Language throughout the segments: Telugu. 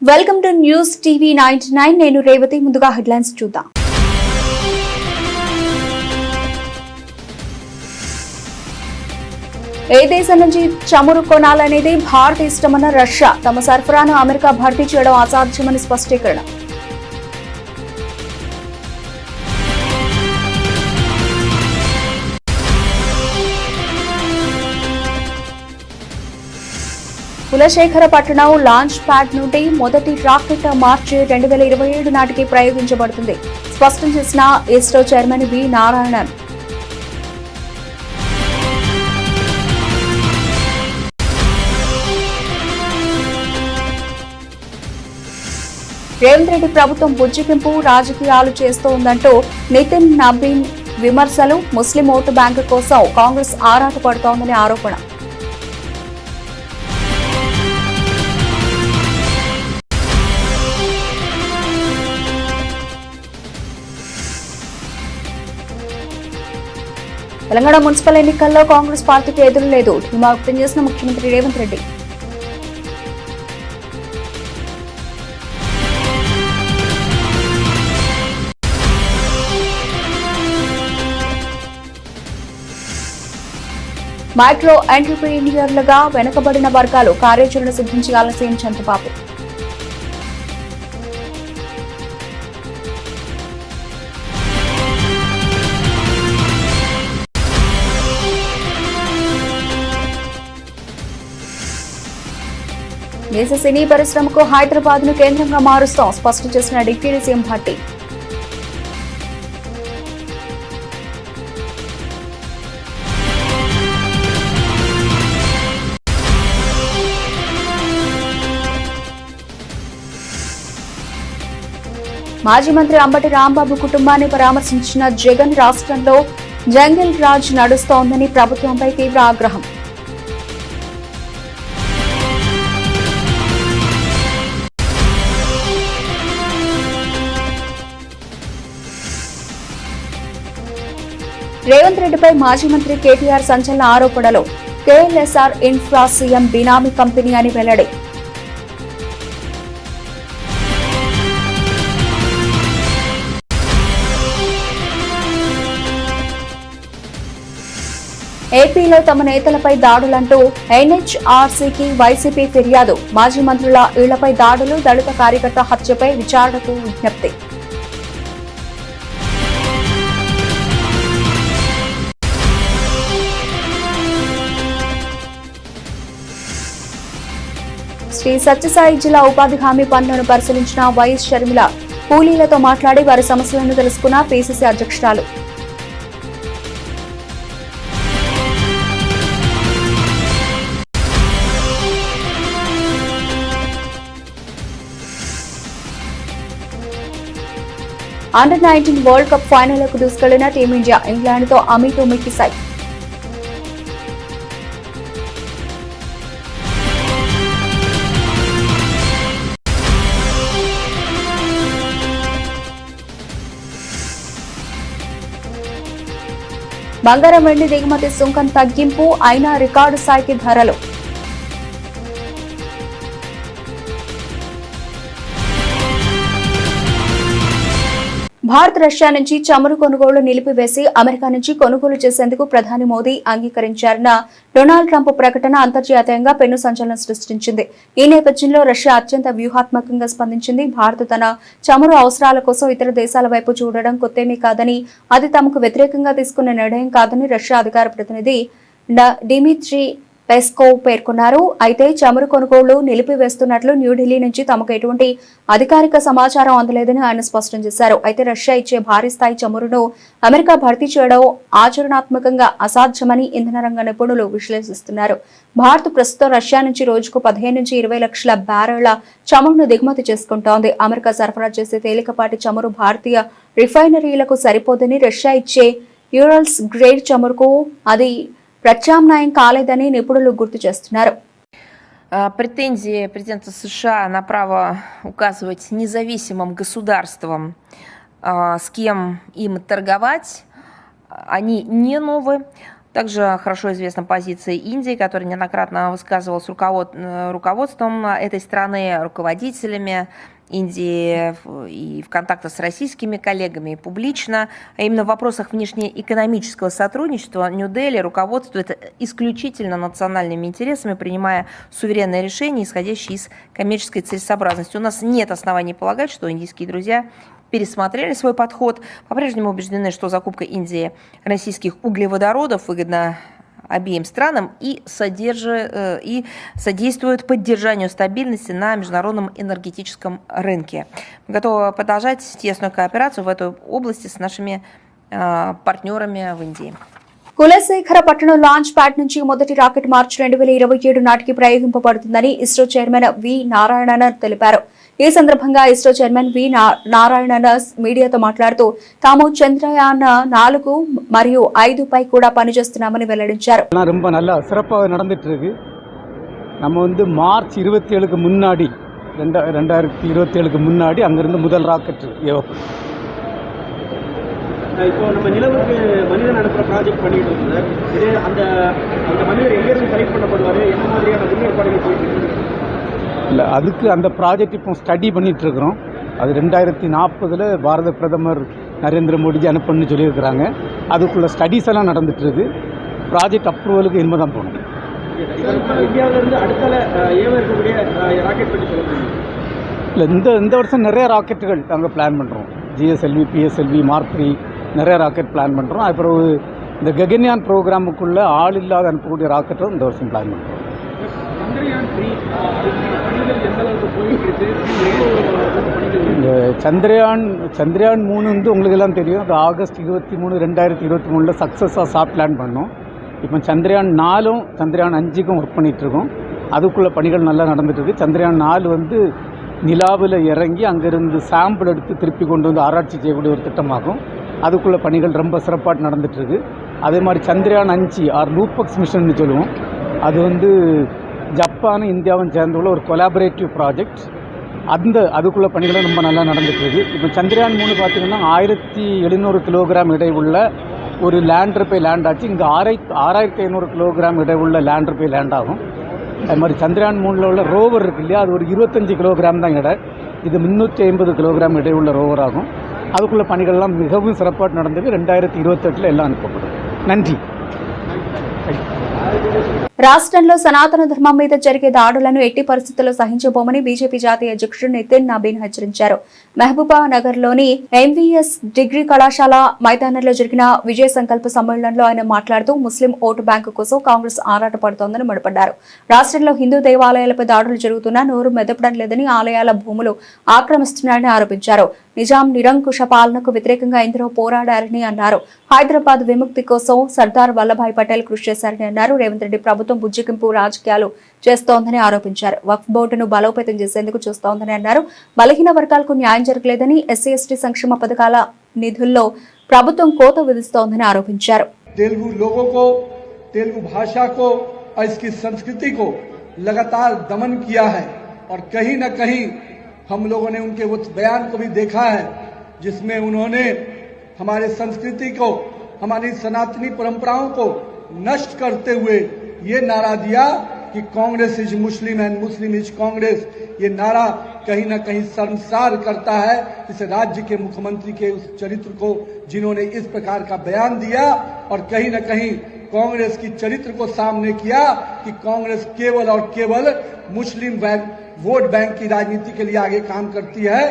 వెల్కమ్ టు న్యూస్ టీవీ 99 నేను రేవతి. ముందుగా హెడ్లైన్స్ చూద్దాం. ఏ దేశం నుంచి చమురు కొనాలనేది భారత్ ఇష్టమన్న రష్యా. తమ సరఫరాను అమెరికా భర్తీ చేయడం అసాధ్యమని స్పష్టీకరణ. కులశేఖరపట్నం లాంచ్ ప్యాడ్ నుండి మొదటి రాకెట్ మార్చి 2027 నాటికి ప్రయోగించబడుతుంది స్పష్టం చేసిన ఇస్రో చైర్మన్ వి నారాయణన్. రేవంత్ రెడ్డి ప్రభుత్వం బుజ్జిగింపు రాజకీయాలు చేస్తోందంటూ నితిన్ నబీన్ విమర్శలు. ముస్లిం ఓటు బ్యాంకు కోసం కాంగ్రెస్ ఆరాటపడుతోందని ఆరోపణ. తెలంగాణ మున్సిపల్ ఎన్నికల్లో కాంగ్రెస్ పార్టీకి ఎదురు లేదు ధీమా వ్యక్తం చేసిన ముఖ్యమంత్రి రేవంత్ రెడ్డి. మైక్రో ఎంటర్ప్రీనియర్లుగా వెనుకబడిన వర్గాలు కార్యాచరణ సిద్ధించాలని సీఎం చంద్రబాబు. దేశ సినీ పరిశ్రమకు హైదరాబాద్ ను కేంద్రంగా మారుస్తాం స్పష్టం చేసిన డిప్యూటీ సీఎం భట్టి. మాజీ మంత్రి అంబటి రాంబాబు కుటుంబాన్ని పరామర్శించిన జగన్. రాష్ట్రంలో జంగిల్ రాజ్ నడుస్తోందని ప్రభుత్వంపై తీవ్ర ఆగ్రహం. రేవంత్ రెడ్డిపై మాజీ మంత్రి కేటీఆర్ సంచలన ఆరోపణలు. కేఎల్ఎస్ఆర్ ఇన్ఫ్రా సీఎం బినామీ కంపెనీ అని వెల్లడి. ఏపీలో తమ నేతలపై దాడులంటూ ఎన్హెచ్ఆర్సీకి వైసీపీ ఫిర్యాదు. మాజీ మంత్రుల ఇళ్లపై దాడులు, దళిత కార్యకర్త హత్యపై విచారణకు విజ్ఞప్తి. శ్రీ సత్యసాయి జిల్లా ఉపాధి హామీ పనులను పరిశీలించిన వైఎస్ షర్మిల. కూలీలతో మాట్లాడి వారి సమస్యలను తెలుసుకున్న పీసీసీ అధ్యక్షురాలు. అండర్-19 వరల్డ్ కప్ ఫైనల్కు దూసుకెళ్లిన టీమిండియా. ఇంగ్లాండ్తో అమీతుమీ సై. బంగారం వెండి దిగుమతి సుంకం తగ్గింపు అయినా రికార్డు స్థాయికి ధరలు. భారత్ రష్యా నుంచి చమురు కొనుగోలు నిలిపివేసి అమెరికా నుంచి కొనుగోలు చేసేందుకు ప్రధాని మోదీ అంగీకరించారన్న డొనాల్డ్ ట్రంప్ ప్రకటన అంతర్జాతీయంగా పెను సంచలనం సృష్టించింది. ఈ నేపథ్యంలో రష్యా అత్యంత వ్యూహాత్మకంగా స్పందించింది. భారత్ తన చమురు అవసరాల కోసం ఇతర దేశాల వైపు చూడడం కొత్తేమీ కాదని, అది తమకు వ్యతిరేకంగా తీసుకున్న నిర్ణయం కాదని రష్యా అధికార ప్రతినిధి డిమిత్రీ పెస్కోవ్ పేర్కొన్నారు. అయితే చమురు కొనుగోళ్లు నిలిపివేస్తున్నట్లు న్యూఢిల్లీ నుంచి తమకు ఎటువంటి అధికారిక సమాచారం అందలేదని ఆయన స్పష్టం చేశారు. అయితే రష్యా ఇచ్చే భారీ స్థాయి చమురును అమెరికా భర్తీ చేయడం ఆచరణాత్మకంగా అసాధ్యమని ఇంధన రంగ నిపుణులు విశ్లేషిస్తున్నారు. భారత్ ప్రస్తుతం రష్యా నుంచి రోజుకు 15 నుంచి 20 లక్షల బ్యారెళ్ల చమురును దిగుమతి చేసుకుంటోంది. అమెరికా సరఫరా చేసే తేలికపాటి చమురు భారతీయ రిఫైనరీలకు సరిపోదని, రష్యా ఇచ్చే యూరల్స్ గ్రేడ్ చమురుకు అది ప్రత్యామ్నాయం కాలేదని నిపుణులు గుర్తు చేస్తున్నారు. Претензии президента США на право указывать независимым государствам, с кем им торговать, они не новые. Также хорошо известна позиция Индии, которая неоднократно высказывалась руководством этой страны, руководителями Индии и в контактах с российскими коллегами и публично. А именно в вопросах внешнеэкономического сотрудничества Нью-Дели руководствует исключительно национальными интересами, принимая суверенные решения, исходящие из коммерческой целесообразности. У нас нет оснований полагать, что индийские друзья пересмотрели свой подход, по-прежнему убеждены, что закупка Индии российских углеводородов выгодна обеим странам и содействует поддержанию стабильности на международном энергетическом рынке. Мы готовы продолжать тесную кооперацию в этой области с нашими партнерами в Индии. కులశేఖర పట్టణం లాంచ్ ప్యాడ్ నుంచి మొదటి రాకెట్ మార్చి 2027 నాటికి ప్రయోగింపబడుతుందని ఇస్రో చైర్మన్ వి నారాయణన్ తెలిపారు. ఈ సందర్భంగా ఇస్రో చైర్మన్ వి నారాయణన్ మీడియాతో మాట్లాడుతూ తాము చంద్రయాన్ 4 మరియు 5 పై కూడా పనిచేస్తున్నామని వెల్లడించారు. ரொம்ப நல்லா சிறப்பாக நடந்துட்டு இருக்கு. நம்ம வந்து மார்ச் 27க்கு முன்னாடி 2027க்கு முன்னாடி அங்கிருந்து முதல் ராக்கெட் ஏவப்படும். இப்போ நம்ம நிலவுக்கு மனிதன் அனுப்புற ப்ராஜெக்ட் பண்ணிட்டு இருக்கோம் சார். இது அந்த மனிதர் எங்கேருந்து செலக்ட் பண்ணப்படுவார், என்ன மாதிரியான முன்னேற்பாடுகள் போயிட்டு இருக்கு? இல்லை, அதுக்கு அந்த ப்ராஜெக்ட் இப்போ ஸ்டடி பண்ணிட்டு இருக்கிறோம். அது 2040 பாரத பிரதமர் நரேந்திர மோடிஜி அனுப்பணும்னு சொல்லியிருக்கிறாங்க. அதுக்குள்ள ஸ்டடீஸ் எல்லாம் நடந்துட்டு இருக்கு. ப்ராஜெக்ட் அப்ரூவலுக்கு இனிமே தான் போகணும். இந்தியாவிலிருந்து அடுத்தால ஏவ இருக்கக்கூடிய ராக்கெட் பற்றி சொல்ல முடியும்? இல்லை, இந்த வருஷம் நிறைய ராக்கெட்டுகள் நாங்கள் பிளான் பண்ணுறோம். ஜிஎஸ்எல்வி, பிஎஸ்எல்வி, மார்க் 3 நிறைய ராக்கெட் பிளான் பண்ணுறோம். அப்புறம் இந்த ககன்யான் ப்ரோக்ராமுக்குள்ளே ஆள் இல்லாத அனுப்பக்கூடிய ராக்கெட்டும் இந்த வருஷம் பிளான் பண்ணுறோம். இந்த சந்திரயான் 3 வந்து உங்களுக்கு எல்லாம் தெரியும். அது ஆகஸ்ட் 23, 2023 சக்ஸஸாக சாஃப்ட் லேண்ட் பண்ணோம். இப்போ சந்திரயான் 4ம் சந்திரயான் 5க்கும் ஒர்க் பண்ணிகிட்ருக்கோம். அதுக்குள்ள பணிகள் நல்லா நடந்துட்டுருக்கு. சந்திரயான் 4 வந்து நிலாவில் இறங்கி அங்கேருந்து சாம்பிள் எடுத்து திருப்பி கொண்டு வந்து ஆராய்ச்சி செய்யக்கூடிய ஒரு திட்டமாகும். அதுக்குள்ள பணிகள் ரொம்ப சிறப்பாக நடந்துட்டுருக்கு. அதே மாதிரி சந்திரயான் 5 ஆர் லூபக்ஸ் மிஷன்னு சொல்லுவோம். அது வந்து ஜப்பானும் இந்தியாவும் சேர்ந்துள்ள ஒரு கொலாபரேட்டிவ் ப்ராஜெக்ட். அதுக்குள்ள பணிகளும் ரொம்ப நல்லா நடந்துட்டுருக்கு. இப்போ சந்திரயான் 3 பார்த்திங்கன்னா 1700 கிலோகிராம் எடை உள்ள ஒரு லேண்டர் போய் லேண்ட் ஆச்சு. இங்கே 6500 கிலோகிராம் எடை உள்ள லேண்டர் போய் லேண்ட் ஆகும். அது மாதிரி சந்திரயான் 3 உள்ள ரோவர் இருக்கு இல்லையா, அது ஒரு 25 கிலோகிராம் தான் எடை. இது 350 கிலோகிராம் எடை உள்ள ரோவர் ஆகும். அதுக்குள்ள பணிகள்லாம் மிகவும் சிறப்பாக நடந்தது. 2028 எல்லாம் அனுப்பப்படும். நன்றி. రాష్ట్రంలో సనాతన ధర్మం మీద జరిగే దాడులను ఎట్టి పరిస్థితుల్లో సహించబోమని బీజేపీ జాతీయ అధ్యక్షుడు నితిన్ నబీన్ హెచ్చరించారు. మహబూబా నగర్ లోని ఎంవీఎస్ డిగ్రీ కళాశాల మైదానంలో జరిగిన విజయ సంకల్ప సమ్మేళనంలో ఆయన మాట్లాడుతూ ముస్లిం ఓటు బ్యాంకు కోసం కాంగ్రెస్ ఆరాటపడుతోందని మండిపడ్డారు. రాష్ట్రంలో హిందూ దేవాలయాలపై దాడులు జరుగుతున్నా నోరు మెదపడం లేదని, ఆలయాల భూములు ఆక్రమిస్తున్నారని ఆరోపించారు. నిజాం నిరంకుశ పాలనకు వ్యతిరేకంగా ఎందరో పోరాడారని అన్నారు. హైదరాబాద్ విముక్తి కోసం సర్దార్ వల్లభాయ్ పటేల్ కృషి చేశారని అన్నారు. రేవంత్ రెడ్డి ప్రభుత్వం బుజ్జికింపు రాజకీయాలు చేస్తోందని ఆరోపించారు. వక్ఫ్ బోర్డును బలోపేతం చేసేందుకు చూస్తోందని అన్నారు. బలహీన వర్గాలకు న్యాయం జరగలేదని, ఎస్సీ ఎస్టీ సంక్షేమ పథకాల నిధుల్లో ప్రభుత్వం కోత విధిస్తోందని ఆరోపించారు. तेलुगु लोगों को, तेलुगु भाषा को और इसकी संस्कृति को लगातार दमन किया है और कहीं न कहीं हम लोगों ने उनके उस बयान को भी देखा है जिसमें उन्होंने हमारे संस्कृति को, हमारी सनातनी परंपराओं को नष्ट करते हुए ये नारा दिया कि Congress is Muslim and Muslim is Congress. ये नारा कहीं न कहीं शर्मसार करता है इस राज्य के मुख्यमंत्री के उस चरित्र को जिन्होंने इस प्रकार का बयान दिया और कहीं न कहीं कांग्रेस की चरित्र को सामने किया कि कांग्रेस केवल और केवल मुस्लिम वोट बैंक की राजनीति के लिए आगे काम करती है,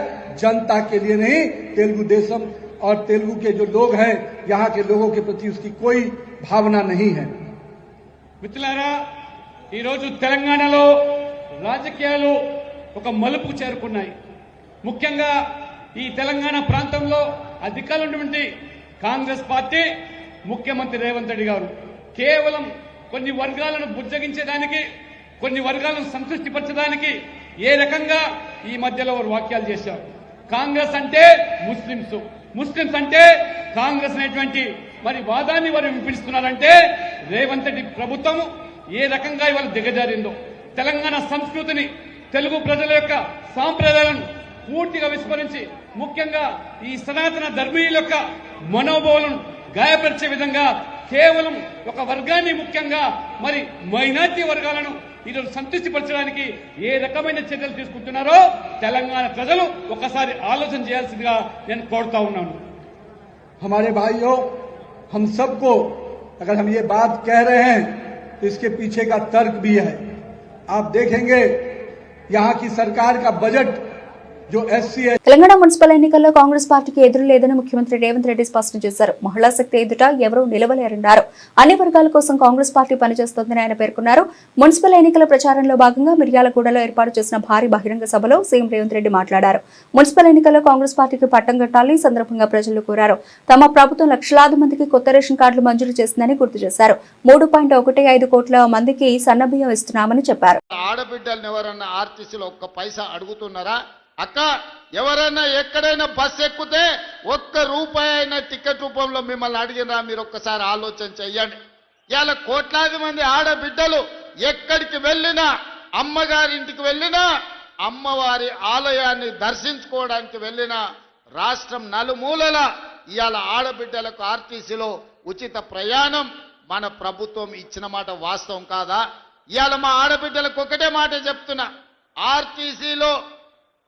जनता के लिए नहीं। तेलुगु देशम और तेलुगु के जो लोग हैं, यहाँ के लोगों के प्रति उसकी कोई भावना नहीं है. మిత్రులారా, ఈరోజు తెలంగాణలో రాజకీయాలు ఒక మలుపుకు చేరుకున్నాయి. ముఖ్యంగా ఈ తెలంగాణ ప్రాంతంలో అధికారంలో ఉన్నటువంటి కాంగ్రెస్ పార్టీ, ముఖ్యమంత్రి రేవంత్ రెడ్డి గారు కేవలం కొన్ని వర్గాలను బుజ్జగించడానికి, కొన్ని వర్గాలను సంతృష్టిపరచడానికి ఏ రకంగా ఈ మధ్యలో వారు వాక్యాలు చేశారు. కాంగ్రెస్ అంటే ముస్లింస్ అంటే కాంగ్రెస్ అనేటువంటి మరి వాదాన్ని వారు వినిపిస్తున్నారంటే రేవంత్ రెడ్డి ప్రభుత్వం ఏ రకంగా ఇవాళ దిగజారిందో, తెలంగాణ సంస్కృతిని, తెలుగు ప్రజల యొక్క సాంప్రదాయాలను పూర్తిగా విస్మరించి, ముఖ్యంగా ఈ సనాతన ధర్మీయుల యొక్క మనోభావాలను గాయపరిచే విధంగా కేవలం ఒక వర్గాన్ని ముఖ్యంగా మరి మైనారిటీ వర్గాలను ఈరోజు సంతృప్తిపరచడానికి ఏ రకమైన చర్యలు తీసుకుంటున్నారో తెలంగాణ ప్రజలు ఒకసారి ఆలోచన చేయాల్సిందిగా నేను కోరుతా ఉన్నాను. हमारे भाइयों, हम सबको अगर हम ये बात कह रहे हैं तो इसके पीछे का तर्क भी है. आप देखेंगे यहाँ की सरकार का बजट जो SC తెలంగాణ మున్సిపల్ ఎన్నికల్లో కాంగ్రెస్ పార్టీకి ఎదురు లేదని ముఖ్యమంత్రి రేవంత్ రెడ్డి స్పష్టం చేశారు. మహిళా శక్తి ఎదుట ఎవరూ నిలవలేరన్నారు. అన్ని వర్గాల కోసం కాంగ్రెస్ పార్టీ పనిచేస్తోందని ఆయన పేర్కొన్నారు. మున్సిపల్ ఎన్నికల ప్రచారంలో భాగంగా మిర్యాలగూడలో ఏర్పాటు చేసిన భారీ బహిరంగ సభలో సీఎం రేవంత్ రెడ్డి మాట్లాడారు. మున్సిపల్ ఎన్నికల్లో కాంగ్రెస్ పార్టీకి పట్టం కట్టాలని సందర్భంగా ప్రజలు కోరారు. తమ ప్రభుత్వం లక్షలాది మందికి కొత్త రేషన్ కార్డులు మంజూరు చేసిందని గుర్తు చేశారు. 3.15 కోట్ల మందికి సన్నబియ్యం ఇస్తున్నామని చెప్పారు. ఆడబిడ్డలను ఎవరన్నా ఆర్టీసీలో ఒక్క పైసా అడుగుతున్నారా? అక్క, ఎవరైనా ఎక్కడైనా బస్ ఎక్కితే ఒక్క రూపాయి అయినా టికెట్ రూపంలో మిమ్మల్ని అడిగినా మీరు ఒక్కసారి ఆలోచన చెయ్యండి. ఇవాళ కోట్లాది మంది ఆడబిడ్డలు ఎక్కడికి వెళ్ళినా, అమ్మగారింటికి వెళ్ళినా, అమ్మవారి ఆలయాన్ని దర్శించుకోవడానికి వెళ్ళినా, రాష్ట్రం నలుమూలల ఇవాళ ఆడబిడ్డలకు ఆర్టీసీలో ఉచిత ప్రయాణం మన ప్రభుత్వం ఇచ్చిన మాట వాస్తవం కాదా? ఇవాళ మా ఆడబిడ్డలకు ఒకటే మాట చెప్తున్నా, ఆర్టీసీలో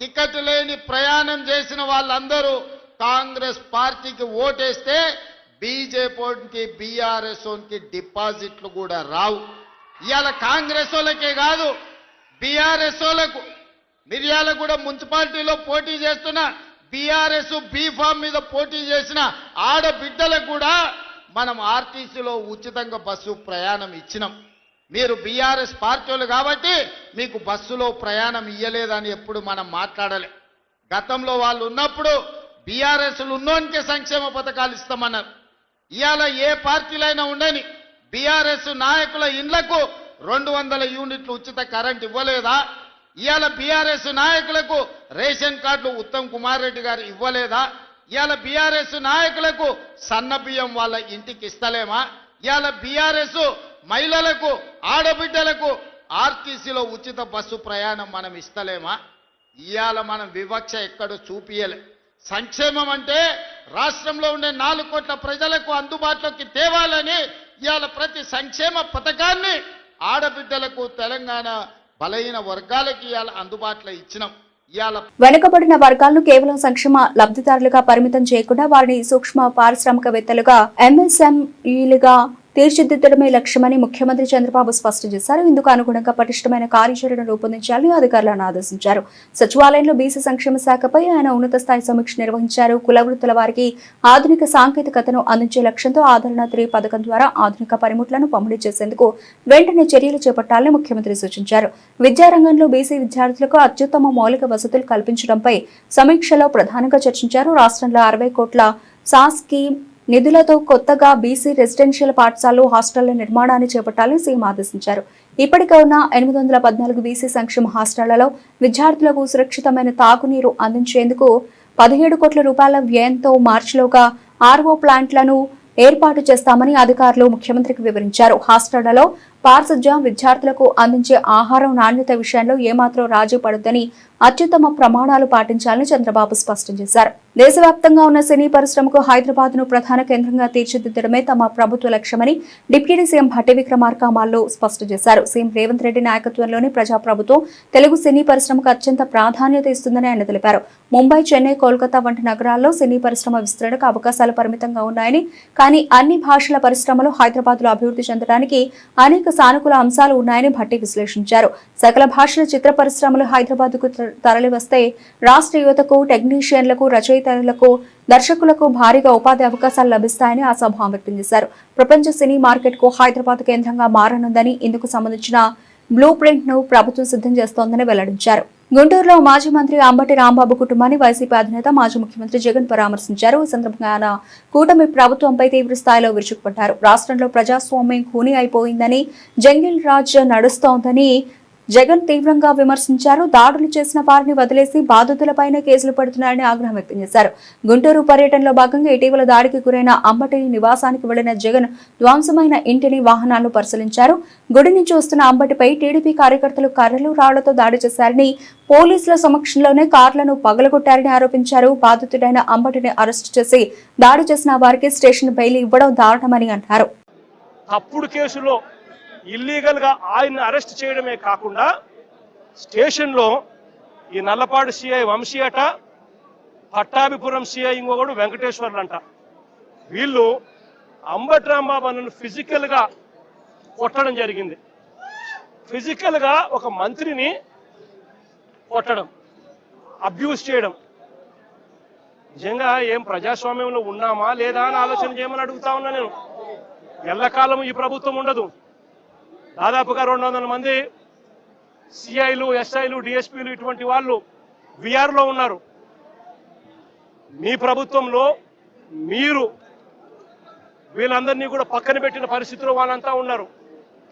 టికెట్ లేని ప్రయాణం చేసిన వాళ్ళందరూ కాంగ్రెస్ పార్టీకి ఓటేస్తే బీజేపీకి బీఆర్ఎస్ కి డిపాజిట్లు కూడా రావు. ఇవాళ కాంగ్రెస్ వాళ్ళకే కాదు, బీఆర్ఎస్ వాళ్ళకు మిర్యాలగూడ మున్సిపాలిటీలో పోటీ చేస్తున్న బీఆర్ఎస్ బీఫామ్ మీద పోటీ చేసిన ఆడబిడ్డలకు కూడా మనం ఆర్టీసీలో ఉచితంగా బస్సు ప్రయాణం ఇచ్చినాం. మీరు బీఆర్ఎస్ పార్టీలు కాబట్టి మీకు బస్సులో ప్రయాణం ఇయ్యలేదని ఎప్పుడు మనం మాట్లాడలే. గతంలో వాళ్ళు ఉన్నప్పుడు బీఆర్ఎస్లు ఉన్నోనికే సంక్షేమ పథకాలు ఇస్తామన్నారు. ఇవాళ ఏ పార్టీలైనా ఉండని బీఆర్ఎస్ నాయకుల ఇండ్లకు 200 యూనిట్లు ఉచిత కరెంట్ ఇవ్వలేదా? ఇవాళ బీఆర్ఎస్ నాయకులకు రేషన్ కార్డులు ఉత్తమ్ కుమార్ రెడ్డి గారు ఇవ్వలేదా? ఇవాళ బీఆర్ఎస్ నాయకులకు సన్న బియ్యం వాళ్ళ ఇంటికి ఇస్తలేమా? ఇవాళ బీఆర్ఎస్ మహిళలకు, ఆడబిడ్డలకు ఆర్టీసీలో ఉచిత బస్సు ప్రయాణం మనం ఇస్తలేమా? ఇవాళ మనం వివక్ష ఎక్కడో చూపియలే. సంక్షేమం అంటే రాష్ట్రంలో ఉండే 4 కోట్ల ప్రజలకు అందుబాటులోకి తేవాలని ఇవాళ ప్రతి సంక్షేమ పథకాన్ని ఆడబిడ్డలకు, తెలంగాణ బలహీన వర్గాలకి ఇవాళ అందుబాటులో ఇచ్చినాం. వెనుకబడిన వర్గాలను కేవలం సంక్షేమ లబ్ధిదారులుగా పరిమితం చేయకుండా వారిని సూక్ష్మ పారిశ్రామికవేత్తలుగా, MSMEలుగా తీర్చిదిద్దడమే లక్ష్యమని ముఖ్యమంత్రి చంద్రబాబు స్పష్టం చేశారు. ఇందుకు అనుగుణంగా పటిష్టమైన కార్యాచరణ రూపొందించాలని అధికారులను ఆదేశించారు. సచివాలయంలో బీసీ సంక్షేమ శాఖపై ఆయన ఉన్నత స్థాయి సమీక్ష నిర్వహించారు. కుల వృత్తుల వారికి ఆధునిక సాంకేతికతను అందించే లక్ష్యంతో ఆదరణ 3 పథకం ద్వారా ఆధునిక పనిముట్లను పంపిణీ చేసేందుకు వెంటనే చర్యలు చేపట్టాలని ముఖ్యమంత్రి సూచించారు. విద్యారంగంలో బీసీ విద్యార్థులకు అత్యుత్తమ మౌలిక వసతులు కల్పించడంపై సమీక్షలో ప్రధానంగా చర్చించారు. రాష్ట్రంలో 60 కోట్ల సాస్కీ నిధులతో కొత్తగా బీసీ రెసిడెన్షియల్ పాఠశాలలు, హాస్టళ్ల నిర్మాణాన్ని చేపట్టాలని సీఎం ఆదేశించారు. ఇప్పటికే ఉన్న 814 బీసీ సంక్షేమ హాస్టళ్లలో విద్యార్థులకు సురక్షితమైన తాగునీరు అందించేందుకు 17 కోట్ల రూపాయల వ్యయంతో మార్చిలోగా RO ప్లాంట్లను ఏర్పాటు చేస్తామని అధికారులు ముఖ్యమంత్రికి వివరించారు. హాస్టళ్లలో పారిశుధ్యం, విద్యార్థులకు అందించే ఆహారం నాణ్యత విషయంలో ఏమాత్రం రాజీ పడొద్దని అత్యుత్తమ ప్రమాణాలు పాటించాలని చంద్రబాబు స్పష్టం చేశారు. దేశవ్యాప్తంగా ఉన్న సినీ పరిశ్రమకు హైదరాబాద్ ను ప్రధాన కేంద్రంగా తీర్చిదిద్దడమే తమ ప్రభుత్వ లక్ష్యమని డిప్యూటీ సీఎం భట్టి విక్రమార్క మాల్లో స్పష్టం చేశారు. సీఎం రేవంత్ రెడ్డి నాయకత్వంలోని ప్రజాప్రభుత్వం తెలుగు సినీ పరిశ్రమకు అత్యంత ప్రాధాన్యత ఇస్తుందని ఆయన తెలిపారు. ముంబై, చెన్నై, కోల్కతా వంటి నగరాల్లో సినీ పరిశ్రమ విస్తరణకు అవకాశాలు పరిమితంగా ఉన్నాయని, కానీ అన్ని భాషల పరిశ్రమలు హైదరాబాద్ లో అభివృద్ధి చెందడానికి అనేక సానుకూల అంశాలు ఉన్నాయని భట్టి విశ్లేషించారు. సకల భాషల చిత్ర పరిశ్రమలు హైదరాబాద్ కు తరలివస్తే రాష్ట్ర యువతకు, టెక్నీషియన్లకు, రచయితలకు, దర్శకులకు భారీగా ఉపాధి అవకాశాలు లభిస్తాయని ఆశాభావం వ్యక్తం చేశారు. ప్రపంచ సినీ మార్కెట్ కు హైదరాబాద్ కేంద్రంగా మారనుందని, ఇందుకు సంబంధించిన బ్లూ ప్రింట్ ను ప్రభుత్వం సిద్ధం చేస్తోందని వెల్లడించారు. గుంటూరులో మాజీ మంత్రి అంబటి రాంబాబు కుటుంబాన్ని వైసీపీ అధినేత మాజీ ముఖ్యమంత్రి జగన్ పరామర్శించారు. ఈ సందర్భంగా ఆయన కూటమి ప్రభుత్వంపై తీవ్ర స్థాయిలో విరుచుకుపడ్డారు. రాష్ట్రంలో ప్రజాస్వామ్యం ఖూనీ అయిపోయిందని, జంగిల్ రాజ్ నడుస్తోందని జగన్ తీవ్రంగా విమర్శించారు. దాడులు చేసిన వారిని వదిలేసి బాధితులపైనే కేసులు పెడుతున్నారని ఆగ్రహం వ్యక్తం చేశారు. గుంటూరు పర్యటనలో భాగంగా ఇటీవల దాడికి గురైన అంబటి నివాసానికి వెళ్లిన జగన్ ధ్వంసమైన ఇంటిని, వాహనాలను పరిశీలించారు. గుడి నుంచి వస్తున్న అంబటిపై టీడీపీ కార్యకర్తలు కర్రలు, రాళ్లతో దాడి చేశారని, పోలీసుల సమక్షంలోనే కార్లను పగలగొట్టారని ఆరోపించారు. బాధితుడైన అంబటిని అరెస్టు చేసి దాడి చేసిన వారికి స్టేషన్ బెయిల్ ఇవ్వడం దారుణమని అన్నారు. తప్పుడు కేసులో ఇల్లీగల్గా ఆయన్ని అరెస్ట్ చేయడమే కాకుండా స్టేషన్లో ఈ నల్లపాడు సిఐ వంశీ అట, పట్టాభిపురం సిఐ ఇంకొకడు వెంకటేశ్వర్లు అంట, వీళ్ళు అంబటి రాంబాబు అన్నను ఫిజికల్గా కొట్టడం జరిగింది. ఫిజికల్గా ఒక మంత్రిని కొట్టడం, అబ్యూస్ చేయడం. నిజంగా ఏం ప్రజాస్వామ్యంలో ఉన్నామా లేదా అని ఆలోచన చేయమని అడుగుతా ఉన్నా నేను. ఎల్లకాలం ఈ ప్రభుత్వం ఉండదు. దాదాపుగా 200 మంది సిఐలు, ఎస్ఐలు, డిఎస్పీలు ఇటువంటి వాళ్ళు విఆర్లో ఉన్నారు. మీ ప్రభుత్వంలో మీరు వీళ్ళందరినీ కూడా పక్కన పెట్టిన పరిస్థితిలో వాళ్ళంతా ఉన్నారు.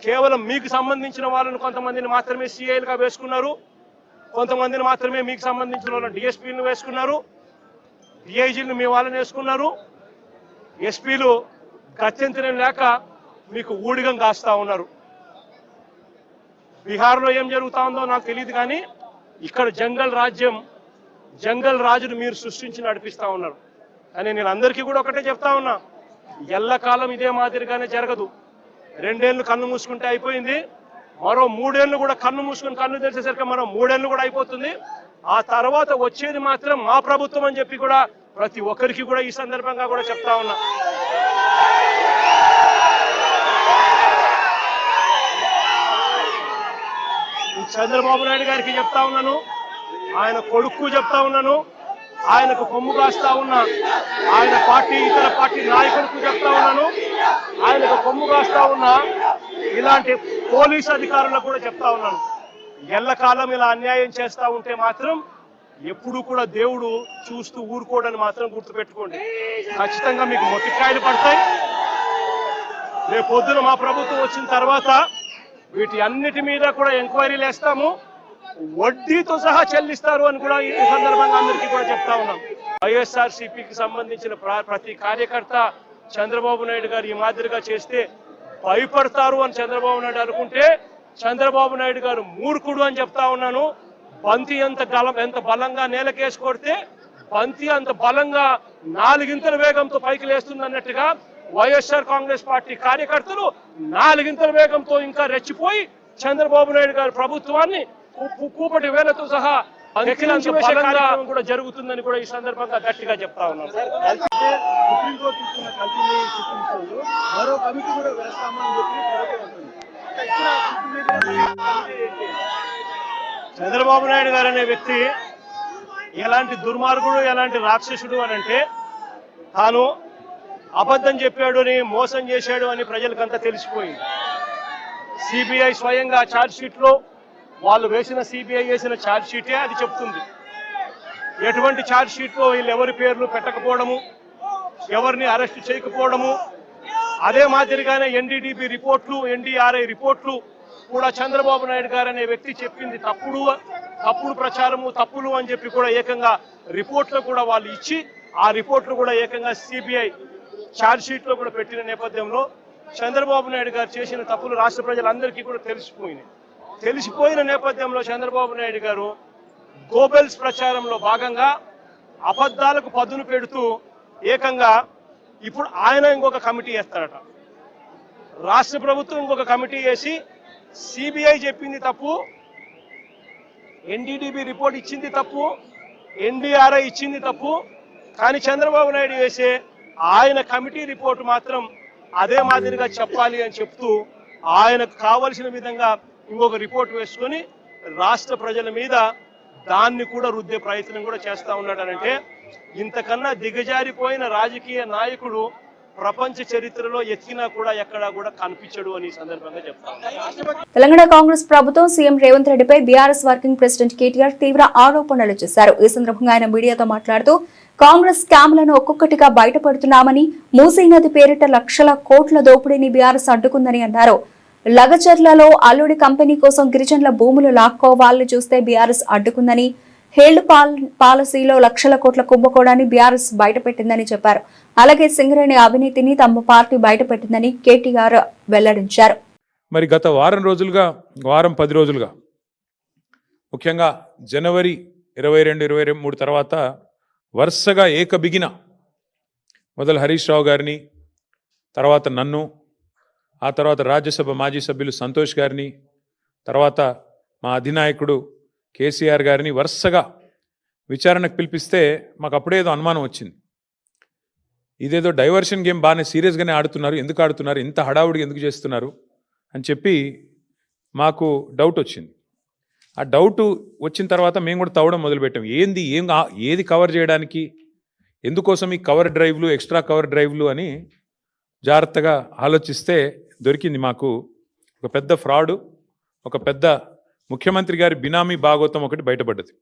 కేవలం మీకు సంబంధించిన వాళ్ళను కొంతమందిని మాత్రమే సిఐలుగా వేసుకున్నారు, కొంతమందిని మాత్రమే మీకు సంబంధించిన వాళ్ళని డిఎస్పీలను వేసుకున్నారు, డిఐజీలను మీ వాళ్ళని వేసుకున్నారు, ఎస్పీలు గత్యంతరం లేక మీకు ఊడిగం కాస్తా ఉన్నారు. బీహార్లో ఏం జరుగుతా ఉందో నాకు తెలియదు, కానీ ఇక్కడ జంగల్ రాజ్యం, జంగల్ రాజును మీరు సృష్టించి నడిపిస్తా ఉన్నారు. కానీ నేను అందరికీ కూడా ఒకటే చెప్తా ఉన్నా, ఎల్లకాలం ఇదే మాదిరిగానే జరగదు. 2 ఏళ్ళు కన్ను మూసుకుంటే అయిపోయింది, మరో 3 ఏళ్ళు కూడా కన్ను మూసుకుని కన్ను తెరిచేసరికి మరో 3 ఏళ్ళు కూడా అయిపోతుంది. ఆ తర్వాత వచ్చేది మాత్రం మా ప్రభుత్వం అని చెప్పి కూడా ప్రతి ఒక్కరికి కూడా ఈ సందర్భంగా కూడా చెప్తా ఉన్నా. చంద్రబాబు నాయుడు గారికి చెప్తా ఉన్నాను, ఆయన కొడుకు చెప్తా ఉన్నాను, ఆయనకు కొమ్ము కాస్తా ఉన్నా ఆయన పార్టీ ఇతర పార్టీ నాయకులకు చెప్తా ఉన్నాను, ఆయనకు కొమ్ము కాస్తా ఉన్నా ఇలాంటి పోలీసు అధికారులకు కూడా చెప్తా ఉన్నాను. ఎల్లకాలం ఇలా అన్యాయం చేస్తా ఉంటే మాత్రం ఎప్పుడు కూడా దేవుడు చూస్తూ ఊరుకోవడానికి మాత్రం గుర్తుపెట్టుకోండి. ఖచ్చితంగా మీకు మొట్టికాయలు పడతాయి. రేపు పొద్దున మా ప్రభుత్వం వచ్చిన తర్వాత వీటి అన్నిటి మీద కూడా ఎంక్వైరీలు వేస్తాము, వడ్డీతో సహా చెల్లిస్తారు అని కూడా ఈ సందర్భంగా అందరికీ కూడా చెప్తా ఉన్నాం. వైఎస్ఆర్సీపీకి సంబంధించిన ప్రతి కార్యకర్త చంద్రబాబు నాయుడు గారు ఈ మాదిరిగా చేస్తే భయపడతారు అని చంద్రబాబు నాయుడు అనుకుంటే చంద్రబాబు నాయుడు గారు మూర్ఖుడు అని చెప్తా ఉన్నాను. బంతి ఎంత బలంగా నేలకేసి కొడితే బంతి అంత బలంగా 4 వేగంతో పైకి లేస్తుంది అన్నట్టుగా వైఎస్ఆర్ కాంగ్రెస్ పార్టీ కార్యకర్తలు 4 వేగంతో ఇంకా రెచ్చిపోయి చంద్రబాబు నాయుడు గారి ప్రభుత్వాన్ని కూపటి వేలతో సహా బలంగా కూడా జరుగుతుందని కూడా ఈ సందర్భంగా గట్టిగా చెప్తా ఉన్నాను. చంద్రబాబు నాయుడు గారు అనే వ్యక్తి ఎలాంటి దుర్మార్గుడు, ఎలాంటి రాక్షసుడు అని అంటే, తాను అబద్ధం చెప్పాడు అని, మోసం చేశాడు అని ప్రజలకంతా తెలిసిపోయింది. సిబిఐ స్వయంగా ఛార్జ్ షీట్ లో వాళ్ళు సిబిఐ వేసిన ఛార్జ్ షీటే అది చెప్తుంది. ఎటువంటి ఛార్జ్ షీట్ లో వీళ్ళు ఎవరి పేర్లు పెట్టకపోవడము, ఎవరిని అరెస్ట్ చేయకపోవడము, అదే మాదిరిగానే ఎన్డీడీబీ రిపోర్ట్లు, ఎన్డీఆర్ఐ రిపోర్ట్లు కూడా చంద్రబాబు నాయుడు గారు అనే వ్యక్తి చెప్పింది తప్పుడు ప్రచారము, తప్పులు అని చెప్పి కూడా ఏకంగా రిపోర్ట్లు కూడా వాళ్ళు ఇచ్చి, ఆ రిపోర్ట్లు కూడా ఏకంగా సిబిఐ ఛార్జ్ షీట్ లో కూడా పెట్టిన నేపథ్యంలో చంద్రబాబు నాయుడు గారు చేసిన తప్పులు రాష్ట్ర ప్రజలందరికీ కూడా తెలిసిపోయిన నేపథ్యంలో చంద్రబాబు నాయుడు గారు గోబెల్స్ ప్రచారంలో భాగంగా అబద్ధాలకు పదును పెడుతూ ఏకంగా ఇప్పుడు ఆయన ఇంకొక కమిటీ వేస్తారట. రాష్ట్ర ప్రభుత్వం ఇంకొక కమిటీ వేసి సిబిఐ చెప్పింది తప్పు, ఎన్డీడీబీ రిపోర్ట్ ఇచ్చింది తప్పు, ఎన్డీఆర్ఐ ఇచ్చింది తప్పు, కానీ చంద్రబాబు నాయుడు వేసే ఆయన కమిటీ రిపోర్ట్ మాత్రం అదే మాదిరిగా చెప్పాలి అని చెప్తూ ఆయనకు కావలసిన విధంగా ఇంకొక రిపోర్ట్ వేసుకొని రాష్ట్ర ప్రజల మీద దాన్ని కూడా రుద్దే ప్రయత్నం కూడా చేస్తా ఉన్నాడనంటే, ఇంతకన్నా దిగజారిపోయిన రాజకీయ నాయకుడు ప్రపంచ చరిత్రలో ఎత్తినా కూడా ఎక్కడా కూడా కనిపించడు అని సందర్భంగా చెప్తాను. తెలంగాణ కాంగ్రెస్ ప్రభుత్వం సీఎం రేవంత్ రెడ్డిపై బీఆర్ఎస్ వర్కింగ్ ప్రెసిడెంట్ కేటీఆర్ తీవ్ర ఆరోపణలు చేశారు. ఈ సందర్భంగా ఆయన మీడియాతో మాట్లాడుతూ కాంగ్రెస్ స్కామ్లను ఒక్కొక్కటిగా బయటపడుతున్నామని, మూసీ నది పేరిట లక్షల కోట్ల దోపిడీని బీఆర్ఎస్ అడ్డుకుందని అన్నారు. లగచర్లలో అల్లుడి కంపెనీ కోసం గిరిజనుల భూములు లాక్కోవాలని చూస్తే బీఆర్ఎస్ అడ్డుకుందని, హేళ్లు పాలసీలో లక్షల కోట్ల కుంభకోణాన్ని బీఆర్ఎస్ బయటపెట్టిందని చెప్పారు. అలాగే సింగరేణి అవినీతిని తమ పార్టీ బయటపెట్టిందని కేటీఆర్ వెల్లడించారు. మరి గత వారం 10 రోజులుగా ముఖ్యంగా జనవరి 22-23 తర్వాత వరుసగా ఏకబిగిన మొదలు హరీష్ రావు గారిని, తర్వాత నన్ను, ఆ తర్వాత రాజ్యసభ మాజీ సభ్యులు సంతోష్ గారిని, తర్వాత మా అధినాయకుడు కేసీఆర్ గారిని వరుసగా విచారణకు పిలిపిస్తే మాకు అప్పుడేదో అనుమానం వచ్చింది. ఇదేదో డైవర్షన్ గేమ్ బాగానే సీరియస్గానే ఆడుతున్నారు, ఎందుకు ఆడుతున్నారు, ఇంత హడావుడిగా ఎందుకు చేస్తున్నారు అని చెప్పి మాకు డౌట్ వచ్చింది. ఆ డౌట్ వచ్చిన తర్వాత మేము కూడా తవ్వడం మొదలుపెట్టాం. ఏది కవర్ చేయడానికి, ఎందుకోసం ఈ కవర్ డ్రైవ్లు, ఎక్స్ట్రా కవర్ డ్రైవ్లు అని జాగ్రత్తగా ఆలోచిస్తే దొరికింది మాకు ఒక పెద్ద ఫ్రాడు, ఒక పెద్ద ముఖ్యమంత్రి గారి బినామీ భాగోతం ఒకటి బయటపడ్డది.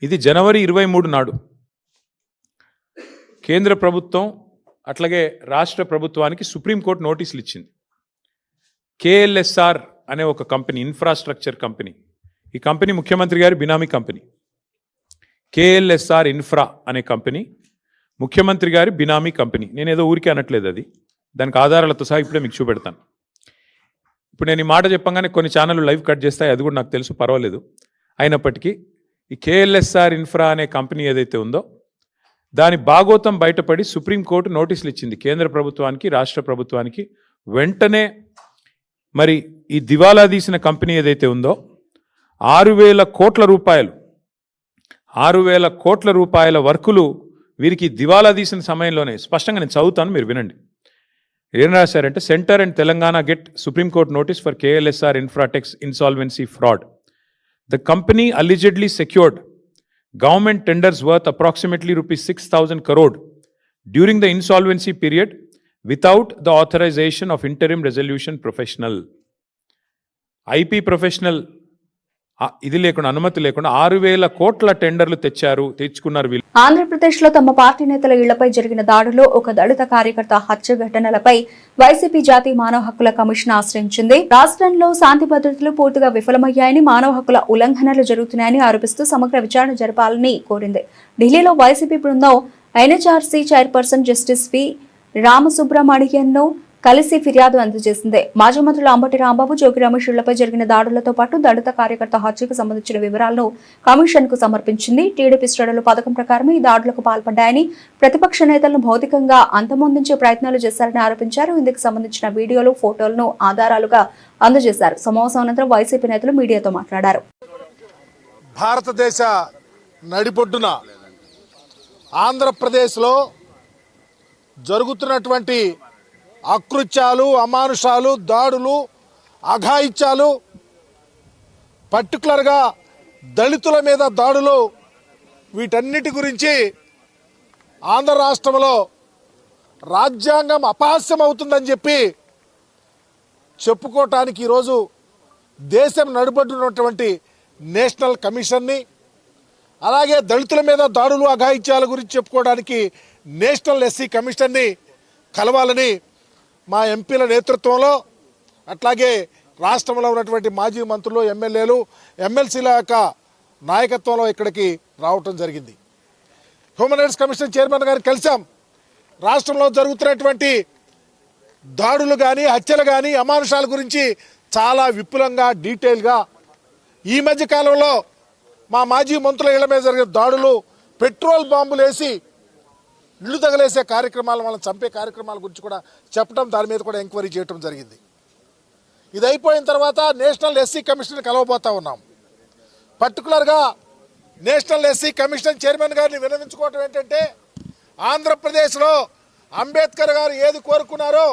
ఇది జనవరి 23 నాడు కేంద్ర ప్రభుత్వం అట్లాగే రాష్ట్ర ప్రభుత్వానికి సుప్రీంకోర్టు నోటీసులు ఇచ్చింది. KLSR అనే ఒక కంపెనీ, ఇన్ఫ్రాస్ట్రక్చర్ కంపెనీ, ఈ కంపెనీ ముఖ్యమంత్రి గారి బినామీ కంపెనీ. KLSR ఇన్ఫ్రా అనే కంపెనీ ముఖ్యమంత్రి గారి బినామీ కంపెనీ. నేనేదో ఊరికే అనట్లేదు, అది దానికి ఆధారాలతో సహా ఇప్పుడే మీకు చూపెడతాను. ఇప్పుడు నేను ఈ మాట చెప్పంగానే కొన్ని ఛానళ్ళు లైవ్ కట్ చేస్తాయి, అది కూడా నాకు తెలుసు, పర్వాలేదు. అయినప్పటికీ ఈ KLSR ఇన్ఫ్రా అనే కంపెనీ ఏదైతే ఉందో దాని భాగోతం బయటపడి సుప్రీంకోర్టు నోటీసులు ఇచ్చింది కేంద్ర ప్రభుత్వానికి, రాష్ట్ర ప్రభుత్వానికి. వెంటనే మరి ఈ దివాలా తీసిన కంపెనీ ఏదైతే ఉందో 6,000 కోట్ల రూపాయల వర్కులు వీరికి దివాలా తీసిన సమయంలోనే, స్పష్టంగా నేను చదువుతాను, మీరు వినండి. ఏం రాశారంటే, centre and Telangana get supreme court notice for KLSR Infratex insolvency fraud. The company allegedly secured government tenders worth approximately rupees 6,000 crore during the insolvency period without the authorization of interim resolution professional. IP professional ఇది లేకుండా, అనుమతి లేకుండా 6,000 కోట్ల టెండర్లు తెచ్చుకున్నారు వీళ్ళు. ఆంధ్రప్రదేశ్లో తమ పార్టీ నేతల ఇళ్లపై జరిగిన దాడిలో ఒక దళిత కార్యకర్త హత్య ఘటనలపై వైసీపీ జాతీయ మానవ హక్కుల కమిషన్ ఆశ్రయించింది. రాష్ట్రంలో శాంతి భద్రతలు పూర్తిగా విఫలమయ్యాయని, మానవ హక్కుల ఉల్లంఘనలు జరుగుతున్నాయని ఆరోపిస్తూ సమగ్ర విచారణ జరపాలని కోరింది. ఢిల్లీలో వైసీపీ బృందం NHRC చైర్పర్సన్ జస్టిస్ వి రామసుబ్రమణియన్ను కలిసి ఫిర్యాదు అందజేసింది. మాజీ మంత్రులు అంబటి రాంబాబు, జోగి రమేష్ ఇళ్లపై జరిగిన దాడులతో పాటు దళిత కార్యకర్త హత్యకు సంబంధించిన వివరాలను కమిషన్ కు సమర్పించింది. టీడీపీ శ్రేణుల పథకం ప్రకారం ఈ దాడులకు పాల్పడ్డాయని, ప్రతిపక్ష నేతలను భౌతికంగా అంతమొందించే ప్రయత్నాలు చేశారని ఆరోపించారు. ఇందుకు సంబంధించిన వీడియోలు, ఫోటోలను ఆధారాలుగా అందజేశారు. సమావేశం అనంతరం వైసీపీ నేతలు మీడియాతో మాట్లాడారు. భారతదేశ నడిబొడ్డున ఆంధ్రప్రదేశ్లో జరుగుతున్నటువంటి అకృత్యాలు, అమానుషాలు, దాడులు, అఘాయిత్యాలు, పర్టికులర్గా దళితుల మీద దాడులు, వీటన్నిటి గురించి ఆంధ్ర రాష్ట్రంలో రాజ్యాంగం అపహాస్యం అవుతుందని చెప్పి చెప్పుకోవటానికి ఈరోజు దేశం నడుబడున్నటువంటి నేషనల్ కమిషన్ని, అలాగే దళితుల మీద దాడులు, అఘాయిత్యాల గురించి చెప్పుకోవడానికి నేషనల్ SC కమిషన్ని కలవాలని మా ఎంపీల నేతృత్వంలో, అట్లాగే రాష్ట్రంలో ఉన్నటువంటి మాజీ మంత్రులు, ఎమ్మెల్యేలు, ఎమ్మెల్సీల యొక్క నాయకత్వంలో ఇక్కడికి రావటం జరిగింది. హ్యూమన్ రైట్స్ కమిషన్ చైర్మన్ గారిని కలిసాం. రాష్ట్రంలో జరుగుతున్నటువంటి దాడులు కానీ, హత్యలు కానీ, అమానుషాల గురించి చాలా విపులంగా, డీటెయిల్గా, ఈ మధ్య కాలంలో మా మాజీ మంత్రుల ఇళ్ల మీద జరిగిన దాడులు, పెట్రోల్ బాంబులు వేసి ఇళ్ళు తగలేసే కార్యక్రమాలు, వాళ్ళని చంపే కార్యక్రమాల గురించి కూడా చెప్పడం, దాని మీద కూడా ఎంక్వైరీ చేయడం జరిగింది. ఇది అయిపోయిన తర్వాత నేషనల్ SC కమిషన్ కలవబోతా ఉన్నాం. పర్టికులర్గా నేషనల్ SC కమిషన్ చైర్మన్ గారిని విన్నవించుకోవటం ఏంటంటే, ఆంధ్రప్రదేశ్లో అంబేద్కర్ గారు ఏది కోరుకున్నారో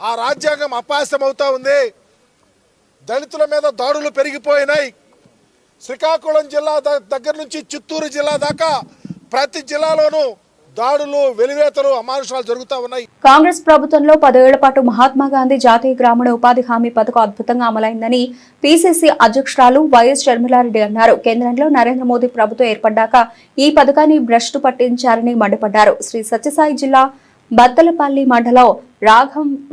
ఆ రాజ్యాంగం అపహాస్యం అవుతూ ఉంది. దళితుల మీద దాడులు పెరిగిపోయినాయి. శ్రీకాకుళం జిల్లా దగ్గర నుంచి చిత్తూరు జిల్లా దాకా ప్రతి జిల్లాలోనూ దాడులు, వెలివేతలు, అమానుషాలు జరుగుతూ ఉన్నాయి. కాంగ్రెస్ ప్రభుత్వంలో 10 ఏళ్ల పాటు మహాత్మా గాంధీ జాతీయ గ్రామీణ ఉపాధి హామీ పథకం అద్భుతంగా అమలైందని PCC అధ్యక్షురాలు వైఎస్ షర్మిలారెడ్డి అన్నారు. కేంద్రంలో నరేంద్ర మోదీ ప్రభుత్వం ఏర్పడ్డాక ఈ పథకాన్ని భ్రష్టు పట్టించారని మండిపడ్డారు. శ్రీ సత్యసాయి జిల్లా బత్తలపల్లి మండలం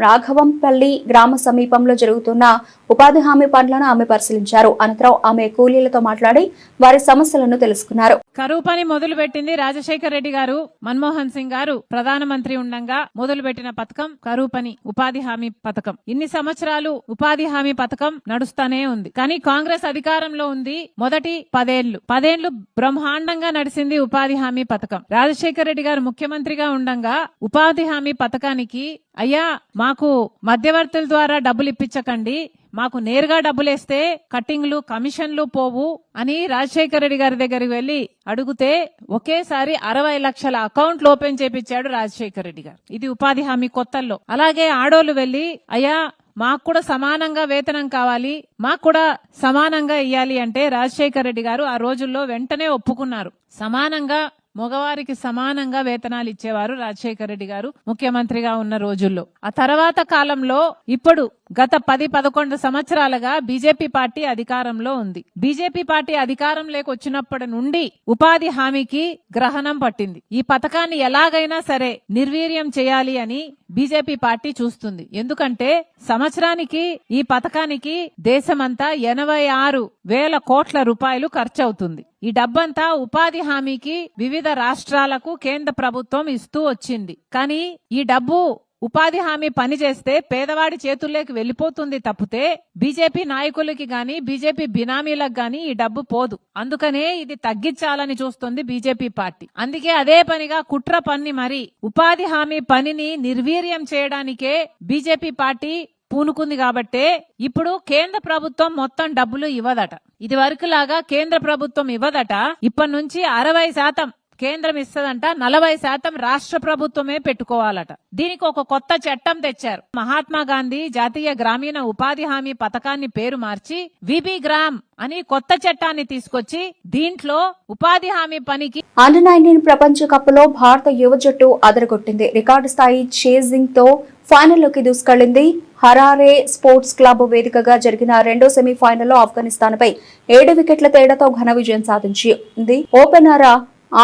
రాఘవంపల్లి గ్రామ సమీపంలో జరుగుతున్న ఉపాధి హామీ పనులను ఆమె పరిశీలించారు. అనంతరం ఆమె కూలీలతో మాట్లాడి వారి సమస్యలను తెలుసుకున్నారు. కరువు పని మొదలు పెట్టింది రాజశేఖర్ రెడ్డి గారు, మన్మోహన్ సింగ్ గారు ప్రధానమంత్రి ఉండగా మొదలు పెట్టిన పథకం కరువు పని ఉపాధి హామీ పథకం. ఇన్ని సంవత్సరాలు ఉపాధి హామీ పథకం నడుస్తానే ఉంది. కానీ కాంగ్రెస్ అధికారంలో ఉంది. మొదటి 10 ఏళ్లు బ్రహ్మాండంగా నడిచింది ఉపాధి హామీ పథకం. రాజశేఖర్ రెడ్డి గారు ముఖ్యమంత్రిగా ఉండగా ఉపాధి హామీ పథకానికి అయ్యా మాకు మధ్యవర్తుల ద్వారా డబ్బులు ఇప్పించకండి, మాకు నేరుగా డబ్బులేస్తే కట్టింగ్లు కమిషన్లు పోవు అని రాజశేఖర రెడ్డి గారి దగ్గరికి వెళ్లి అడిగితే ఒకేసారి 60 లక్షల అకౌంట్లు ఓపెన్ చేపించాడు రాజశేఖర రెడ్డి గారు. ఇది ఉపాధి హామీ కొత్తల్లో. అలాగే ఆడోళ్లు వెళ్లి అయ్యా మాకు కూడా సమానంగా వేతనం కావాలి, మాకు కూడా సమానంగా ఇయ్యాలి అంటే రాజశేఖర రెడ్డి గారు ఆ రోజుల్లో వెంటనే ఒప్పుకున్నారు. సమానంగా మగవారికి సమానంగా వేతనాలు ఇచ్చేవారు రాజశేఖర రెడ్డి గారు ముఖ్యమంత్రిగా ఉన్న రోజుల్లో. ఆ తర్వాత కాలంలో ఇప్పుడు గత 10-11 సంవత్సరాలుగా బీజేపీ పార్టీ అధికారంలో ఉంది. బీజేపీ పార్టీ అధికారంలోకి వచ్చినప్పటి నుండి ఉపాధి హామీకి గ్రహణం పట్టింది. ఈ పథకాన్ని ఎలాగైనా సరే నిర్వీర్యం చేయాలి అని బీజేపీ పార్టీ చూస్తుంది. ఎందుకంటే సంవత్సరానికి ఈ పథకానికి దేశమంతా 86,000 కోట్ల రూపాయలు ఖర్చవుతుంది. ఈ డబ్బంతా ఉపాధి హామీకి వివిధ రాష్ట్రాలకు కేంద్ర ప్రభుత్వం ఇస్తూ వచ్చింది. కానీ ఈ డబ్బు ఉపాధి హామీ పని చేస్తే పేదవాడి చేతుల్లోకి వెళ్లిపోతుంది తప్పితే బీజేపీ నాయకులకి గాని బీజేపీ బినామీలకు గాని ఈ డబ్బు పోదు. అందుకనే ఇది తగ్గించాలని చూస్తుంది బీజేపీ పార్టీ. అందుకే అదే పనిగా కుట్ర పన్ని మరి ఉపాధి హామీ పనిని నిర్వీర్యం చేయడానికే బీజేపీ పార్టీ పూనుకుంది. కాబట్టే ఇప్పుడు కేంద్ర ప్రభుత్వం మొత్తం డబ్బులు ఇవ్వదట. ఇది వరకులాగా కేంద్ర ప్రభుత్వం ఇవ్వదట. ఇప్పటి నుంచి 60% కేంద్రం ఇస్తదంట, 40% రాష్ట్ర ప్రభుత్వమే పెట్టుకోవాలట. దీనికి ఒక కొత్త చట్టం తెచ్చారు. మహాత్మా గాంధీ జాతీయ గ్రామీణ ఉపాధి హామీ పథకాన్ని పేరు మార్చి విబి గ్రామ్ అని కొత్త చట్టాన్ని తీసుకొచ్చి దీంట్లో ఉపాధి హామీ పనికి అండర్-19 ప్రపంచ కప్ లో భారత యువ జట్టు అదరగొట్టింది. రికార్డు స్థాయి చేజింగ్ తో ఫైనల్లోకి దూసుకెళ్లింది. హరారే స్పోర్ట్స్ క్లబ్ వేదికగా జరిగిన రెండో సెమీఫైనల్లో ఆఫ్ఘనిస్తాన్ పై 7 వికెట్ల తేడాతో ఘన విజయం సాధించింది. ఓపెనర్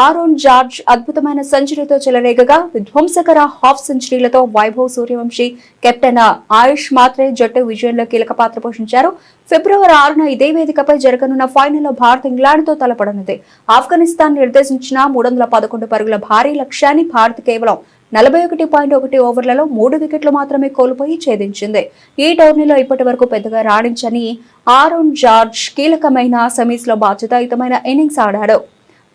ఆరోన్ జార్జ్ అద్భుతమైన సెంచరీతో చెలరేగగా విధ్వంసకర హాఫ్ సెంచరీలతో వైభవ్ సూర్యవంశీ, కెప్టెన్ ఆయుష్ మాత్రే జట్టు విజయంలో కీలక పాత్ర పోషించారు. ఫిబ్రవరి 6న ఇదే వేదికపై జరగనున్న ఫైనల్లో భారత్ ఇంగ్లాండ్తో తలపడనుంది. ఆఫ్ఘనిస్తాన్ నిర్దేశించిన 311 పరుగుల భారీ లక్ష్యాన్ని భారత్ కేవలం 41.1 ఓవర్లలో 3 వికెట్లు మాత్రమే కోల్పోయి ఛేదించింది. ఈ టోర్నీలో ఇప్పటి వరకు పెద్దగా రాణించని ఆరోన్ జార్జ్ కీలకమైన సెమీస్ లో బాధ్యతాయుతమైన ఇన్నింగ్స్ ఆడాడు.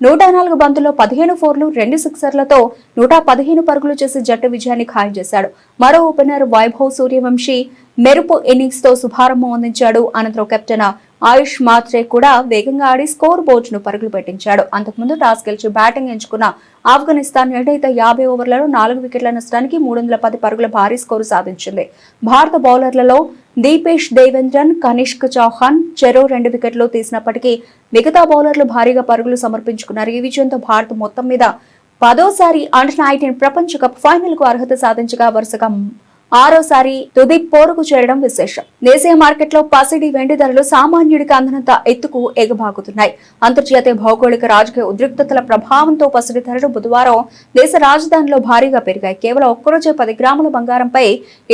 104 బంతుల్లో 15 ఫోర్లు, 2 సిక్సర్లతో 115 పరుగులు చేసి జట్టు విజయాన్ని ఖాయం చేశాడు. మరో ఓపెనర్ వైభవ్ సూర్యవంశీ మెరుపు ఇన్నింగ్స్ తో శుభారంభం అందించాడు. అనంతరం కెప్టెన్ ఆయుష్ మాత్రే కూడా వేగంగా ఆడి స్కోర్ బోర్డ్ ను పరుగులు పెట్టించాడు. అంతకుముందు టాస్ గెలిచి బ్యాటింగ్ ఎంచుకున్న ఆఫ్ఘనిస్తాన్ 50 ఓవర్లలో 4 వికెట్ల నష్టానికి 310 పరుగుల భారీ స్కోరు సాధించింది. భారత బౌలర్లలో దీపేష్ దేవేంద్రన్, కనిష్క్ చౌహాన్ చెరో 2 వికెట్లు తీసినప్పటికీ మిగతా బౌలర్లు భారీగా పరుగులు సమర్పించుకున్నారు. ఈ విజయంతో భారత్ మొత్తం మీద 10వ అండర్-19 ప్రపంచ కప్ ఫైనల్ కు అర్హత సాధించగా వరుసగా 6వసారి తుది పోరుకు చేరడం విశేషం. దేశీయ మార్కెట్లో పసిడి వెండి ధరలు సామాన్యుడికి అందనంత ఎత్తుకు ఎగబాకుతున్నాయి. అంతర్జాతీయ భౌగోళిక రాజకీయ ఉద్రిక్తతల ప్రభావంతో పసిడి ధరలు బుధవారం దేశ రాజధానిలో భారీగా పెరిగాయి. కేవలం ఒక్కరోజే 10 గ్రాముల బంగారంపై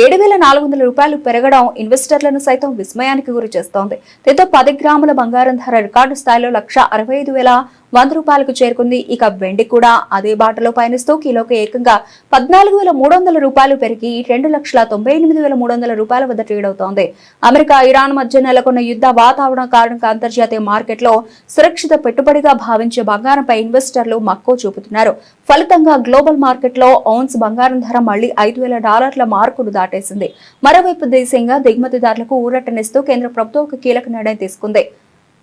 7,400 రూపాయలు పెరగడం ఇన్వెస్టర్లను సైతం విస్మయానికి గురి చేస్తోంది. దీంతో 10 గ్రాముల బంగారం ధర రికార్డు స్థాయిలో 1,65,100 రూపాయలకు చేరుకుంది. ఇక వెండి కూడా అదే బాటలో పయనిస్తూ కిలోకి ఏకంగా 14,300 రూపాయలు పెరిగి 2,98,300 రూపాయల వద్ద ట్రేడ్ అవుతోంది. అమెరికా, ఇరాన్ మధ్య నెలకొన్న యుద్ధ వాతావరణం కారణంగా అంతర్జాతీయ మార్కెట్లో సురక్షిత పెట్టుబడిగా భావించే బంగారంపై ఇన్వెస్టర్లు మక్కువ చూపుతున్నారు. ఫలితంగా గ్లోబల్ మార్కెట్లో ఔన్స్ బంగారం ధర మళ్లీ $5,000 మార్కును దాటేసింది. మరోవైపు దేశీయంగా దిగుమతిదారులకు ఊరటనిస్తూ కేంద్ర ప్రభుత్వం ఒక కీలక నిర్ణయం తీసుకుంది.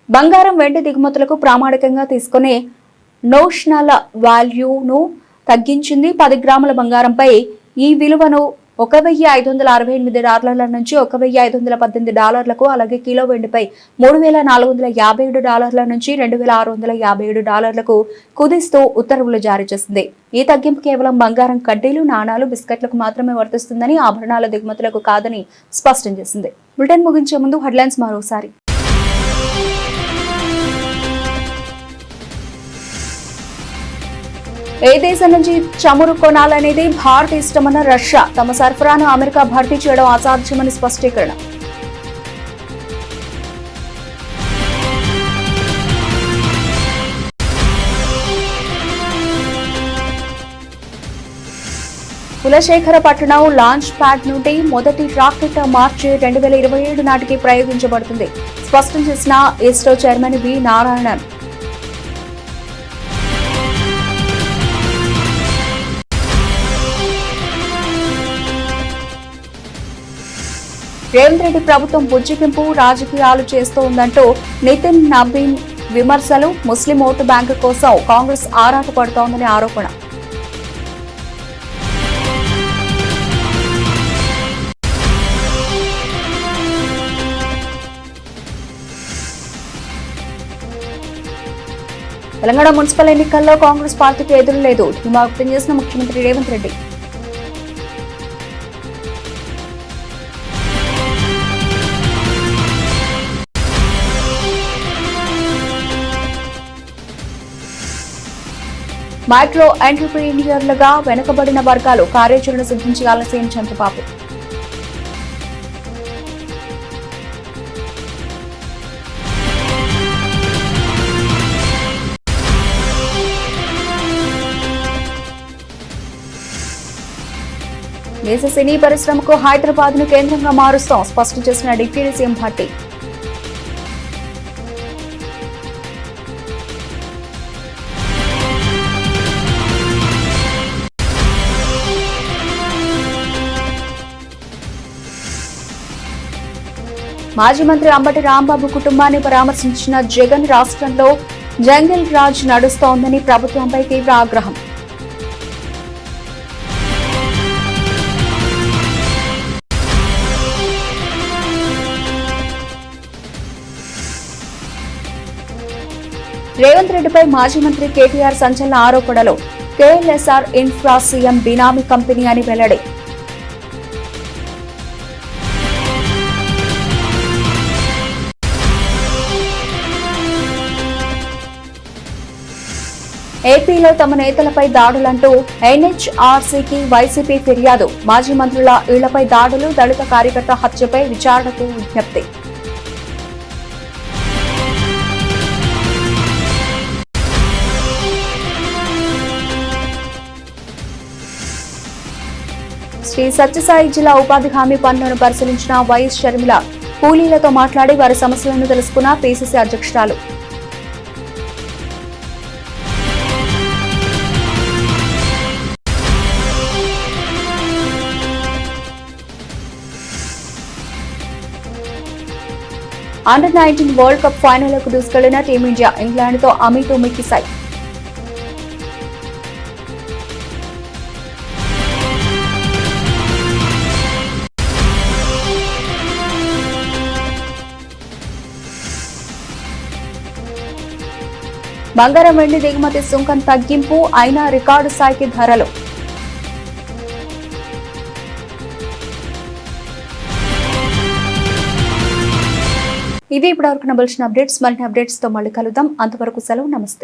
బంగారం, వెండి దిగుమతులకు ప్రామాణికంగా తీసుకునే నోషనల్ వాల్యూను తగ్గించింది. 10 గ్రాముల బంగారంపై ఈ విలువను $1,568 నుంచి $1,518, అలాగే కిలో వెండిపై $3,457 నుంచి $2,657 కుదిస్తూ ఉత్తర్వులు జారీ చేసింది. ఈ తగ్గింపు కేవలం బంగారం కడ్డీలు, నాణాలు, బిస్కెట్లకు మాత్రమే వర్తిస్తుందని, ఆభరణాల దిగుమతులకు కాదని స్పష్టం చేసింది. బులెటిన్ ముగించే ముందు హెడ్లైన్స్ మరోసారి. ఏ దేశం నుంచి చమురు కొనాలనేది భారత్ ఇష్టమన్న రష్యా. తమ సరఫరాను అమెరికా భర్తీ చేయడం అసాధ్యమని స్పష్టీకరణ. కులశేఖరపట్నం లాంచ్ ప్యాడ్ నుండి మొదటి రాకెట్ మార్చి 2027 నాటికి ప్రయోగించబడుతుంది. స్పష్టం చేసిన ఇస్రో చైర్మన్ వి నారాయణన్. రేవంత్ రెడ్డి ప్రభుత్వం బుజ్జిగింపు రాజకీయాలు చేస్తోందంటూ నితిన్ నబీన్ విమర్శలు. ముస్లిం ఓటు బ్యాంకు కోసం కాంగ్రెస్ ఆరాటపడుతోందని ఆరోపణ. తెలంగాణ మున్సిపల్ ఎన్నికల్లో కాంగ్రెస్ పార్టీకి ఎదురు లేదు. ధీమా వ్యక్తం చేసిన ముఖ్యమంత్రి రేవంత్ రెడ్డి. మైక్రో ఎంటర్ప్రీనియర్లుగా వెనుకబడిన వర్గాలు కార్యాచరణ సిద్ధించాలని సీఎం చంద్రబాబు. దేశ సినీ పరిశ్రమకు హైదరాబాద్ ను కేంద్రంగా మారుస్తాం స్పష్టం చేసిన డిప్యూటీ సీఎం భట్టి. మాజీ మంత్రి అంబటి రాంబాబు కుటుంబాన్ని పరామర్శించిన జగన్ రాష్ట్రంలో జంగిల్ రాజ్ నడుస్తోందని ప్రభుత్వంపై తీవ్ర ఆగ్రహం. రేవంత్ రెడ్డిపై మాజీ మంత్రి కేటీఆర్ సంచలన ఆరోపణలు. కేఎల్ఎస్ఆర్ ఇన్ఫ్రా సీఎం బినామీ కంపెనీ అని వెల్లడి. ఏపీలో తమ నేతలపై దాడులంటూ ఎన్హెచ్ఆర్సీకి వైసీపీ ఫిర్యాదు. మాజీ మంత్రుల ఇళ్లపై దాడులు, దళిత కార్యకర్త హత్యపై విచారణకు విజ్ఞప్తి. శ్రీ సత్యసాయి జిల్లా ఉపాధి హామీ పనులను పరిశీలించిన వైఎస్ షర్మిల. కూలీలతో మాట్లాడి వారి సమస్యలను తెలుసుకున్న పీసీసీ అధ్యక్షురాలు. అండర్-19 వరల్డ్ కప్ ఫైనల్కు దూసుకెళ్లిన టీమిండియా ఇంగ్లాండ్తో అమీతుమీకి సై. బంగారం వెండి దిగుమతి సుంకం తగ్గింపు అయినా రికార్డు స్థాయికి ధరలు. ఇవి ఇప్పటివరకు నబల్సిన అప్డేట్స్. మరిన్ని అప్డేట్స్ తో మళ్ళీ కలుద్దాం. అంతవరకు సెలవు. నమస్తే.